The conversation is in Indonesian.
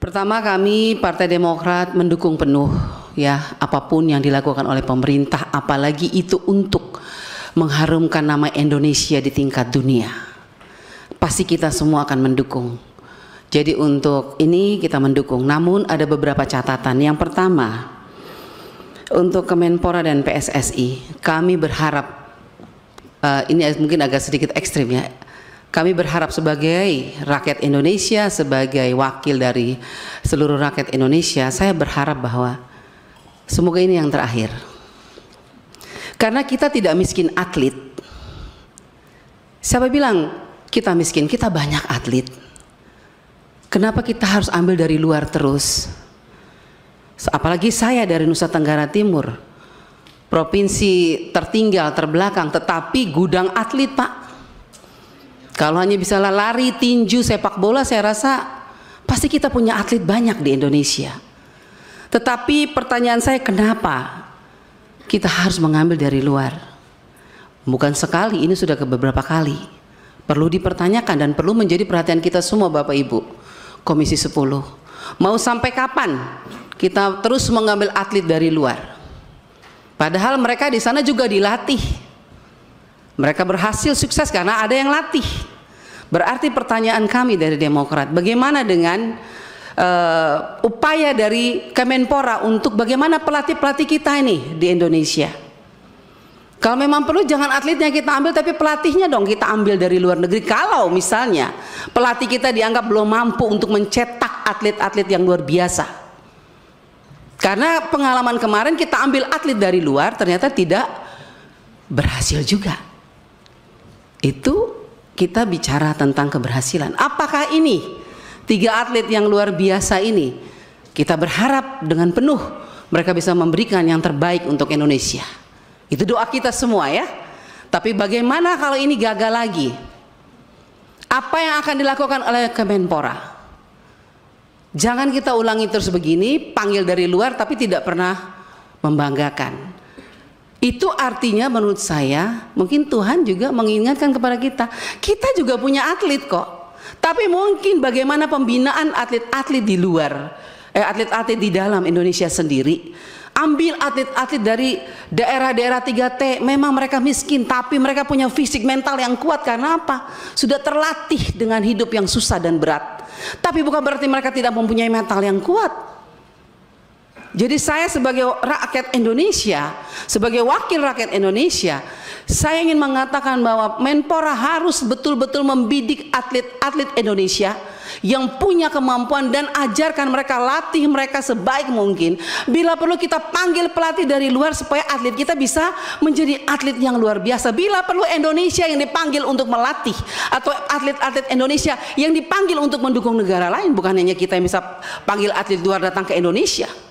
Pertama, kami Partai Demokrat mendukung penuh ya apapun yang dilakukan oleh pemerintah, apalagi itu untuk mengharumkan nama Indonesia di tingkat dunia. Pasti kita semua akan mendukung. Jadi untuk ini kita mendukung. Namun ada beberapa catatan. Yang pertama, untuk Kemenpora dan PSSI, kami berharap ini mungkin agak sedikit ekstrim ya. Kami berharap sebagai rakyat Indonesia, sebagai wakil dari seluruh rakyat Indonesia, saya berharap bahwa semoga ini yang terakhir. Karena kita tidak miskin atlet. Siapa bilang kita miskin? Kita banyak atlet. Kenapa kita harus ambil dari luar terus? Apalagi saya dari Nusa Tenggara Timur, provinsi tertinggal, terbelakang, tetapi gudang atlet, Pak. Kalau hanya bisa lari, tinju, sepak bola, saya rasa pasti kita punya atlet banyak di Indonesia. Tetapi pertanyaan saya, kenapa kita harus mengambil dari luar? Bukan sekali, ini sudah ke beberapa kali. Perlu dipertanyakan dan perlu menjadi perhatian kita semua, Bapak Ibu. Komisi 10. Mau sampai kapan kita terus mengambil atlet dari luar? Padahal mereka di sana juga dilatih. Mereka berhasil sukses karena ada yang latih. Berarti pertanyaan kami dari Demokrat, bagaimana dengan upaya dari Kemenpora untuk bagaimana pelatih-pelatih kita ini di Indonesia? Kalau memang perlu jangan atletnya kita ambil, tapi pelatihnya dong kita ambil dari luar negeri. Kalau misalnya pelatih kita dianggap belum mampu untuk mencetak atlet-atlet yang luar biasa. Karena pengalaman kemarin kita ambil atlet dari luar ternyata tidak berhasil juga. Itu kita bicara tentang keberhasilan. Apakah ini 3 atlet yang luar biasa ini kita berharap dengan penuh mereka bisa memberikan yang terbaik untuk Indonesia? Itu doa kita semua ya. Tapi bagaimana kalau ini gagal lagi? Apa yang akan dilakukan oleh Kemenpora? Jangan kita ulangi terus begini, panggil dari luar tapi tidak pernah membanggakan. Itu artinya menurut saya mungkin Tuhan juga mengingatkan kepada kita, kita juga punya atlet kok, tapi mungkin bagaimana pembinaan atlet-atlet di luar, atlet-atlet di dalam Indonesia sendiri. Ambil atlet-atlet dari daerah-daerah 3T, memang mereka miskin tapi mereka punya fisik mental yang kuat. Karena apa? Sudah terlatih dengan hidup yang susah dan berat. Tapi bukan berarti mereka tidak mempunyai mental yang kuat. Jadi saya sebagai rakyat Indonesia, sebagai wakil rakyat Indonesia, saya ingin mengatakan bahwa Menpora harus betul-betul membidik atlet-atlet Indonesia yang punya kemampuan dan ajarkan mereka, latih mereka sebaik mungkin. Bila perlu kita panggil pelatih dari luar supaya atlet kita bisa menjadi atlet yang luar biasa. Bila perlu Indonesia yang dipanggil untuk melatih, atau atlet-atlet Indonesia yang dipanggil untuk mendukung negara lain. Bukan hanya kita yang bisa panggil atlet luar datang ke Indonesia.